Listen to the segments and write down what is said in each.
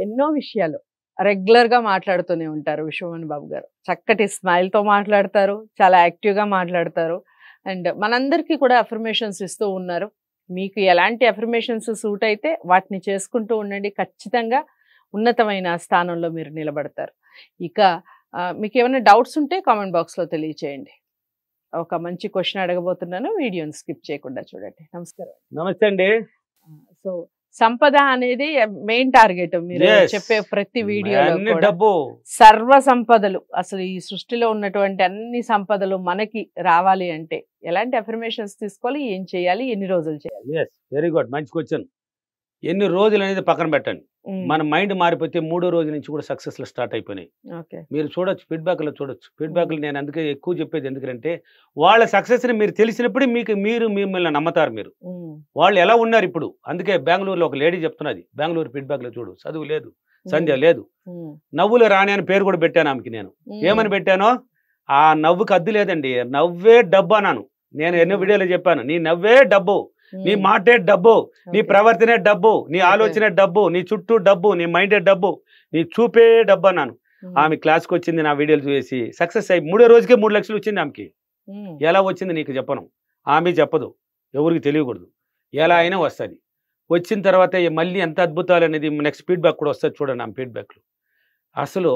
ఎన్నో విషయాలు రెగ్యులర్‌గా మాట్లాడుతూనే ఉంటారు విశ్వమోహన్ బాబు గారు. చక్కటి స్మైల్‌తో మాట్లాడతారు. చాలా యాక్టివ్‌గా మాట్లాడతారు. అండ్ మనందరికీ కూడా అఫర్మేషన్స్ ఇస్తూ ఉన్నారు. మీకు ఎలాంటి అఫర్మేషన్స్ సూట్ అయితే వాటిని చేసుకుంటూ ఉండండి. ఖచ్చితంగా ఉన్నతమైన స్థానంలో మీరు నిలబడతారు. ఇక మీకేమైనా డౌట్స్ ఉంటే కామెంట్ బాక్స్‌లో తెలియచేయండి. ఒక మంచి క్వెషన్ అడగబోతున్నాను. వీడియోని స్కిప్ చేయకుండా చూడండి. నమస్కారం. నమస్తే అండి. సో సంపద అనేది మెయిన్ టార్గెట్ మీరు Yes. చెప్పే ప్రతి వీడియోలో అన్ని కూడా. డబ్బు సర్వ సంపదలు అసలు ఈ సృష్టిలో ఉన్నటువంటి అన్ని సంపదలు మనకి రావాలి అంటే ఎలాంటి అఫర్మేషన్స్ తీసుకోవాలి, ఏం చేయాలి, ఎన్ని రోజులు చేయాలి? ఎస్ వెరీ గుడ్, మంచి క్వశ్చన్. ఎన్ని రోజులు అనేది పక్కన పెట్టండి. మన మైండ్ మారిపోతే 3వ రోజు నుంచి కూడా సక్సెస్లు స్టార్ట్ అయిపోయినాయి. ఓకే. మీరు చూడొచ్చు, ఫీడ్బ్యాక్లో చూడొచ్చు. ఫీడ్బ్యాక్లు నేను అందుకే ఎక్కువ చెప్పేది ఎందుకంటే వాళ్ళ సక్సెస్ని మీరు తెలిసినప్పుడు మీరు మిమ్మల్ని నమ్మతారు. మీరు వాళ్ళు ఎలా ఉన్నారు ఇప్పుడు. అందుకే బెంగళూరులో ఒక లేడీ చెప్తున్నది, బెంగళూరు ఫీడ్బ్యాక్లో చూడు, చదువు లేదు, సంధ్య లేదు, నవ్వులు రాణి అని పేరు కూడా పెట్టాను ఆమెకి. నేను ఏమని పెట్టానో, ఆ నవ్వుకి అద్దు లేదండి, నవ్వే డబ్బు అన్నాను. నేను ఎన్నో వీడియోలో చెప్పాను, నీ నవ్వే డబ్బు, నీ మాటే డబ్బు, నీ ప్రవర్తనే డబ్బు, నీ ఆలోచనే డబ్బు, నీ చుట్టూ డబ్బు, నీ మైండే డబ్బు, నీ చూపే డబ్బు అన్నాను. ఆమె క్లాస్కి వచ్చింది, నా వీడియోలు చూసి సక్సెస్ అయ్యి 3వ రోజుకే 3 లక్షలు వచ్చింది ఆమెకి. ఎలా వచ్చింది నీకు చెప్పను, ఆమె చెప్పదు, ఎవరికి తెలియకూడదు. ఎలా అయినా వస్తుంది. వచ్చిన తర్వాత మళ్ళీ ఎంత అద్భుతాలు అనేది నెక్స్ట్ ఫీడ్బ్యాక్ కూడా వస్తుంది చూడండి. ఆమె ఫీడ్బ్యాక్లు అసలు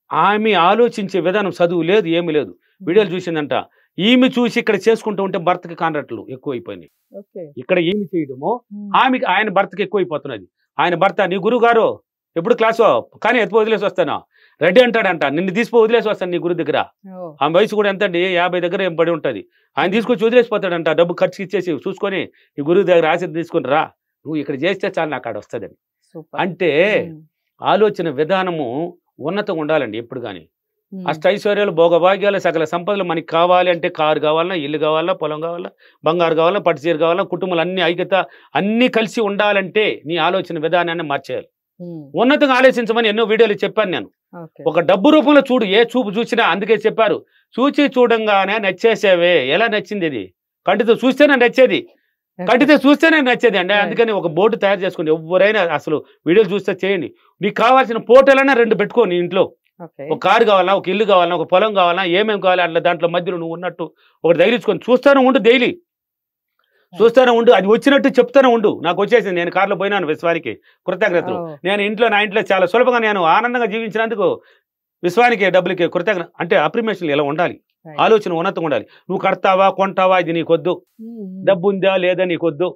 ఆమె ఆలోచించే విధానం, చదువు లేదు, ఏమి లేదు, వీడియోలు చూసిందంట. ఈమె చూసి ఇక్కడ చేసుకుంటూ ఉంటే భర్తకి కాంట్రాక్టులు ఎక్కువైపోయినాయి. ఇక్కడ ఏమి చేయడమో ఆమెకి ఆయన భర్తకి ఎక్కువైపోతున్నది. ఆయన భర్త, నీ గురువు గారు ఎప్పుడు క్లాసు కానీ ఎత్తుపో వదిలేసి వస్తాను రెడీ అంటాడంట, నిన్ను తీసిపో వదిలేసి వస్తాను నీ గురువు దగ్గర. ఆమె వయసు కూడా ఎంత అండి, 50 దగ్గర ఏం పడి ఉంటుంది. ఆయన తీసుకొచ్చి వదిలేసిపోతాడంట, డబ్బు ఖర్చు ఇచ్చేసి చూసుకొని ఈ గురువు దగ్గర ఆశ తీసుకుని రా, నువ్వు ఇక్కడ చేస్తే చాలు నాకు ఆడ వస్తుందని. అంటే ఆలోచన విధానము ఉన్నతంగా ఉండాలండి ఎప్పుడు కానీ. అష్టైశ్వర్యాలు, భోగభాగ్యాలు, సకల సంపదలు మనకి కావాలి అంటే కారు కావాలన్నా, ఇల్లు కావాలన్నా, పొలం కావాలన్నా, బంగారు కావాలన్నా, పట్టుచీర కావాలన్నా, కుటుంబాలు అన్ని ఐక్యత అన్ని కలిసి ఉండాలంటే నీ ఆలోచన విధానాన్ని మార్చేయాలి. ఉన్నతంగా ఆలోచించమని ఎన్నో వీడియోలు చెప్పాను నేను. ఒక డబ్బు రూపంలో చూడు, ఏ చూపు చూసినా. అందుకే చెప్పారు, చూచి చూడంగానే నచ్చేసేవే. ఎలా నచ్చింది ఇది? కంటితో చూస్తేనే నచ్చేది, కంటితో చూస్తేనే నచ్చేది అండి. అందుకని ఒక బోర్డు తయారు చేసుకోండి. ఎవరైనా అసలు వీడియోలు చూస్తే చేయండి. నీకు కావాల్సిన ఫోటోలైనా 2 పెట్టుకో నీ ఇంట్లో. ఒక కారు కావాలన్నా, ఒక ఇల్లు కావాలన్నా, ఒక పొలం కావాలన్నా, ఏమేమి కావాలి అట్లా దాంట్లో మధ్యలో నువ్వు ఉన్నట్టు ఒకటి తగిలించుకొని చూస్తూనే ఉండు. డైలీ చూస్తూనే ఉండు, అది వచ్చినట్టు చెప్తూనే ఉండు. నాకు వచ్చేసింది, నేను కారులో పోయినాను విశ్వానికి కృతజ్ఞతలు. నేను నా ఇంట్లో చాలా సులభంగా నేను ఆనందంగా జీవించినందుకు విశ్వానికి డబ్బులకి కృతజ్ఞత. అంటే అప్రిమేషన్లు ఎలా ఉండాలి, ఆలోచన ఉన్నతంగా ఉండాలి. నువ్వు కడతావా, కొంటావా, ఇది నీకొద్దు. డబ్బు ఉందా లేదా నీకొద్దు,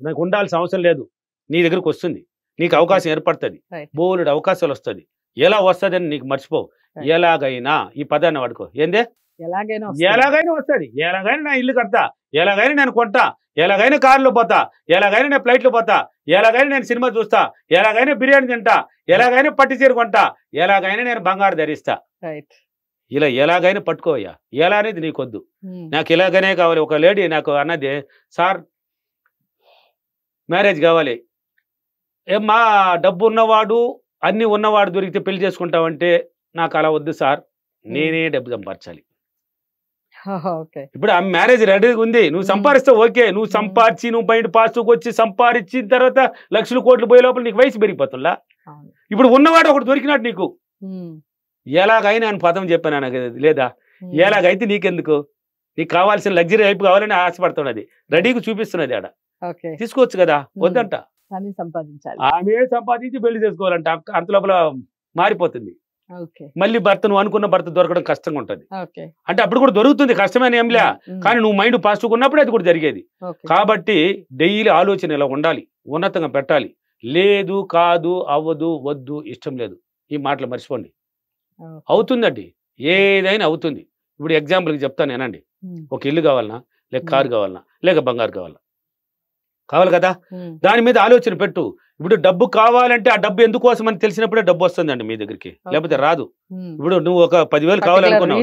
నాకు ఉండాల్సిన అవసరం లేదు. నీ దగ్గరకు వస్తుంది, నీకు అవకాశం ఏర్పడుతుంది, బోలెడు అవకాశాలు వస్తుంది. ఎలా వస్తుంది అని నీకు మర్చిపోవు. ఎలాగైనా ఈ పదాన్ని వాడుకో. ఏందే ఎలాగైనా వస్తుంది, ఎలాగైనా నా ఇల్లు కడతా, ఎలాగైనా నేను కొంటా, ఎలాగైనా కారులో పోతా, ఎలాగైనా నేను ఫ్లైట్లో పోతా, ఎలాగైనా నేను సినిమా చూస్తా, ఎలాగైనా బిర్యానీ తింటా, ఎలాగైనా పట్టు చీర కొంటా, ఎలాగైనా నేను బంగారు ధరిస్తా. ఇలా ఎలాగైనా పట్టుకోవయ్యా. ఎలా అనేది నీకొద్దు, నాకు ఇలాగనే కావాలి. ఒక లేడీ నాకు అన్నది, సార్ మ్యారేజ్ కావాలి, ఏమ్మా డబ్బు ఉన్నవాడు అన్నీ ఉన్నవాడు దొరికితే పెళ్లి చేసుకుంటావంటే నాకు అలా వద్దు సార్, నేనే డబ్బు సంపాదించాలి. ఇప్పుడు ఆ మ్యారేజ్ రెడీగా ఉంది, నువ్వు సంపాదిస్తే ఓకే, నువ్వు సంపాదించి నువ్వు బయట పాస్కి వచ్చి సంపాదించిన తర్వాత లక్షలు కోట్లు పోయే లోపల నీకు వయసు పెరిగిపోతుందా? ఇప్పుడు ఉన్నవాడు ఒకటి దొరికినట్టు నీకు ఎలాగైనా అని పదం చెప్పాను లేదా? ఎలాగైతే నీకెందుకు, నీకు కావాల్సిన లగ్జరీ లైఫ్ కావాలని ఆశపడుతున్నది, రెడీగా చూపిస్తున్నది, ఆడ తీసుకోవచ్చు కదా, వద్దంట. ఆమె సంపాదించి పెళ్లి చేసుకోవాలంట. అంత లోపల మారిపోతుంది. మళ్ళీ భర్త, నువ్వు అనుకున్న భర్త దొరకడం కష్టంగా ఉంటుంది. అంటే అప్పుడు కూడా దొరుకుతుంది, కష్టమైన ఏంలే, కానీ నువ్వు మైండ్ పాజిటివ్గా ఉన్నప్పుడు అది కూడా జరిగేది. కాబట్టి డైలీ ఆలోచన ఇలా ఉండాలి, ఉన్నతంగా పెట్టాలి. లేదు, కాదు, అవ్వదు, వద్దు, ఇష్టం లేదు, ఈ మాటలు మర్చిపోండి. అవుతుందండి, ఏదైనా అవుతుంది. ఇప్పుడు ఎగ్జాంపుల్కి చెప్తాను ఏనండి. ఒక ఇల్లు కావాలన్నా, లేక కారు కావాలన్నా, లేక బంగారు కావాలన్నా, కావాలి కదా, దాని మీద ఆలోచన పెట్టు. ఇప్పుడు డబ్బు కావాలంటే ఆ డబ్బు ఎందుకోసం అని తెలిసినప్పుడే డబ్బు వస్తుందండి మీ దగ్గరికి, లేకపోతే రాదు. ఇప్పుడు నువ్వు ఒక 10,000 కావాలనుకున్నావు,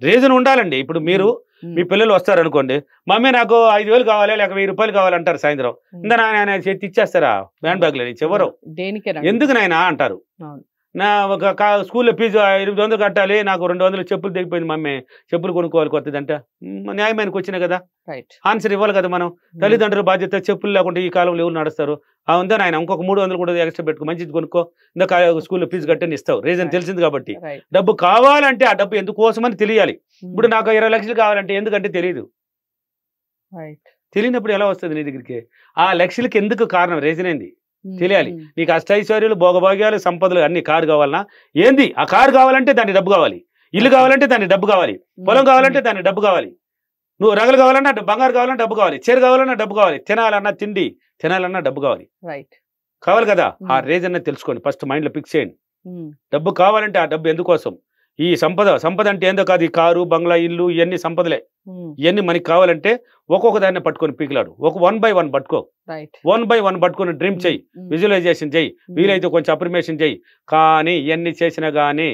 రీజన్ ఉండాలండి. ఇప్పుడు మీరు మీ పిల్లలు వస్తారనుకోండి, మమ్మీ నాకు 5,000 కావాలి, లేక 1,000 రూపాయలు కావాలంటారు. సాయంత్రం ఇందా నాయన చేతి ఇచ్చేస్తారా హ్యాండ్ బ్యాగ్ లో, చివరు ఎందుకు నాయనా అంటారు. నా ఒక స్కూల్లో ఫీజు 800 కట్టాలి, నాకు 200 చెప్పులు తెగిపోయింది మమ్మీ, చెప్పులు కొనుక్కోవాలి కొత్తదంట. న్యాయమానికి వచ్చినా కదా, ఆన్సర్ ఇవ్వాలి కదా మనం. తల్లిదండ్రుల బాధ్యత. చెప్పులు లేకుండా ఈ కాలంలో ఎవరు నడుస్తారు? ఉందా నాయన, ఇంకొక 300 కూడా ఎక్స్ట్రా పెట్టుకో, మంచిది కొనుక్కో, ఇంకా స్కూల్లో ఫీజు కట్టని ఇస్తావు. రీజన్ తెలిసింది కాబట్టి. డబ్బు కావాలంటే ఆ డబ్బు ఎందుకోసమని తెలియాలి. ఇప్పుడు నాకు 20 లక్షలు కావాలంటే ఎందుకంటే తెలియదు. తెలియనప్పుడు ఎలా వస్తుంది నీ దగ్గరికి? ఆ లక్షలకి ఎందుకు కారణం, రీజన్ ఏంది తెలియాలి. నీకు అష్టైశ్వర్యాలు, భోగభాగ్యాలు, సంపదలు అన్ని కారు కావాలన్నా ఏంది? ఆ కారు కావాలంటే దానికి డబ్బు కావాలి. ఇల్లు కావాలంటే దానికి డబ్బు కావాలి. పొలం కావాలంటే దానికి డబ్బు కావాలి. నువ్వు రగలు కావాలన్నా, బంగారు కావాలన్నా డబ్బు కావాలి. చీర కావాలన్నా డబ్బు కావాలి. తినాలన్నా, తిండి తినాలన్నా డబ్బు కావాలి. కావాలి కదా. ఆ రీజన్ తెలుసుకోండి, ఫస్ట్ మైండ్ లో ఫిక్స్ చేయండి. డబ్బు కావాలంటే ఆ డబ్బు ఎందుకోసం? ఈ సంపద అంటే ఏందో కాదు. ఈ కారు, బంగ్లా, ఇల్లు ఇవన్నీ సంపదలే. ఇవన్నీ మనకి కావాలంటే ఒక్కొక్క దాన్ని పట్టుకొని పీకిలాడు. ఒక 1 by 1 పట్టుకో. 1 by 1 పట్టుకొని డ్రీమ్ చెయ్యి, విజువలైజేషన్ చెయ్యి, వీలైతే కొంచెం అప్రిమేషన్ చెయ్యి. కానీ ఇవన్నీ చేసినా కానీ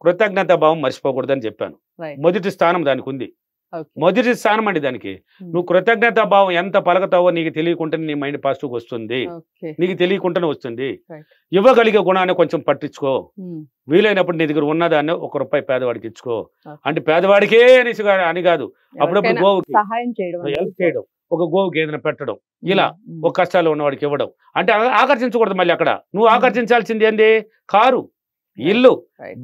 కృతజ్ఞత భావం మర్చిపోకూడదని చెప్పాను. మొదటి స్థానం దానికి ఉంది. మొదటి స్థానం అండి దానికి. నువ్వు కృతజ్ఞత భావం ఎంత పలకతావో నీకు తెలియకుండానే నీ మైండ్ పాజిటివ్ వస్తుంది. నీకు తెలియకుండానే వస్తుంది. ఇవ్వగలిగే గుణాన్ని కొంచెం పట్టించుకో. వీలైనప్పుడు నీ దగ్గర ఉన్నదాన్ని ₹1 పేదవాడికి ఇచ్చుకో. అంటే పేదవాడికే అని కాదు, అప్పుడప్పుడు గోవుకి హెల్ప్ చేయడం, ఒక గోవుకి ఏదైనా పెట్టడం, ఇలా ఒక కష్టాలు ఉన్నవాడికి ఇవ్వడం. అంటే ఆకర్షించకూడదు. మళ్ళీ అక్కడ నువ్వు ఆకర్షించాల్సింది ఏంది? కారు, ఇల్లు,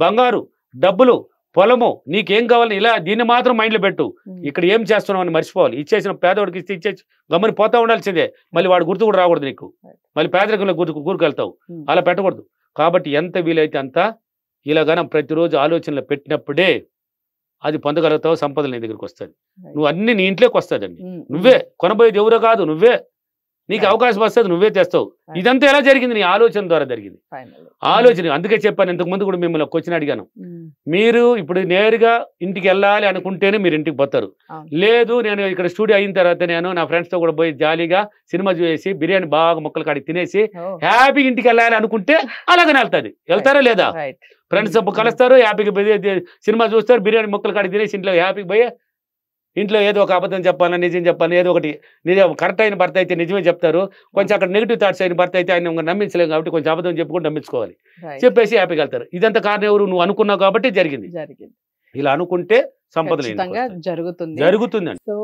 బంగారు, డబ్బులు, పొలము, నీకేం కావాలి, ఇలా దీన్ని మాత్రం మైండ్లో పెట్టు. ఇక్కడ ఏం చేస్తున్నావు అని మర్చిపోవాలి. ఇచ్చేసిన పేదవాడికి ఇచ్చేసి గమ్మని పోతా ఉండాల్సిందే. మళ్ళీ వాడు గుర్తు కూడా రాకూడదు నీకు. మళ్ళీ పేదరికంలో కూరుకెళ్తావు. అలా పెట్టకూడదు. కాబట్టి ఎంత వీలైతే అంత ఇలాగన ప్రతిరోజు ఆలోచనలు పెట్టినప్పుడే అది పొందగలుగుతావు. సంపదలు నీ దగ్గరికి వస్తుంది. నువ్వు అన్ని నీ ఇంట్లోకి వస్తుందండి. నువ్వే కొనబోయేది ఎవరో కాదు, నువ్వే. నీకు అవకాశం వస్తుంది, నువ్వే తెస్తావు. ఇదంతా ఎలా జరిగింది? నీ ఆలోచన ద్వారా జరిగింది. ఆలోచన. అందుకే చెప్పాను, ఇంతకు ముందు కూడా మిమ్మల్ని క్వశ్చన్ అడిగాను. మీరు ఇప్పుడు నేరుగా ఇంటికి వెళ్ళాలి అనుకుంటేనే మీరు ఇంటికి పోతారు. లేదు నేను ఇక్కడ స్టూడియో అయిన తర్వాత నేను నా ఫ్రెండ్స్ తో కూడా పోయి జాలీగా సినిమా చూసి బిర్యానీ బాగా ముక్కలు కాడికి తినేసి హ్యాపీగా ఇంటికి వెళ్ళాలి అనుకుంటే అలాగనే వెళ్తాది. వెళ్తారా లేదా? ఫ్రెండ్స్ కలుస్తారు, హ్యాపీగా సినిమా చూస్తారు, బిర్యానీ ముక్కలు కాడికి తినేసి ఇంట్లో హ్యాపీగా పోయి ఇంట్లో ఏదో ఒక అబద్ధం చెప్పాలని, నిజం చెప్పాలని, ఏదో ఒకటి నిజం. కరెక్ట్ అయిన భర్త అయితే నిజమే చెప్తారు. కొంచెం అక్కడ నెగిటివ్ థాట్స్ అయిన భర్త అయితే ఆయన నమ్మించలేము కాబట్టి కొంచెం అబద్ధం చెప్పుకొని నమ్మించుకోవాలి. చెప్పేసి హ్యాపీగా వెళ్తారు. ఇదంతా కారణం ఎవరు? నువ్వు అనుకున్నావు కాబట్టి జరిగింది. ఇలా అనుకుంటే సంపదలు జరుగుతుందండి. సో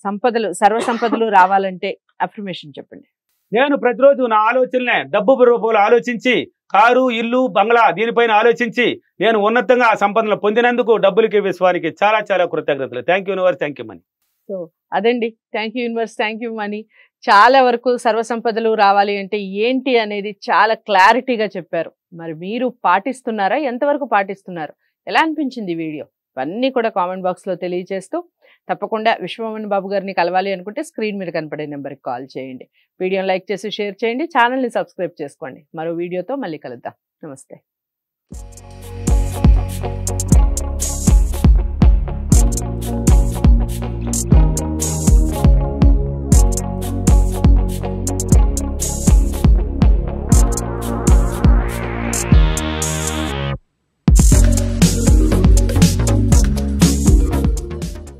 సంపదలు, సర్వ సంపదలు రావాలంటే అఫర్మేషన్ చెప్పండి. నేను ప్రతిరోజు నా ఆలోచనలే డబ్బు రూపంలో ఆలోచించి, కారు, ఇల్లు, బంగ్లా దీనిపైన ఆలోచించి నేను ఉన్నతంగా ఆ సంపదలు పొందినందుకు డబ్బులకి, విశ్వానికి చాలా చాలా కృతజ్ఞతలు. Thank you universe, thank you money. So అదండి, thank you universe, thank you money. చాలా వరకు సర్వ సంపదలు రావాలి అంటే ఏంటి అనేది చాలా క్లారిటీగా చెప్పారు. మరి మీరు పాటిస్తున్నారా? ఎంతవరకు పాటిస్తున్నారు? ఎలా అనిపించింది ఈ వీడియో? ఇవన్నీ కూడా కామెంట్ బాక్స్లో తెలియజేస్తూ తప్పకుండా విశ్వమోహన్ బాబు గారిని కలవాలి అనుకుంటే స్క్రీన్ మీద కనపడే నెంబర్కి కాల్ చేయండి. వీడియోని లైక్ చేసి షేర్ చేయండి. ఛానల్ని సబ్స్క్రైబ్ చేసుకోండి. మరో వీడియోతో మళ్ళీ కలుద్దాం. నమస్తే.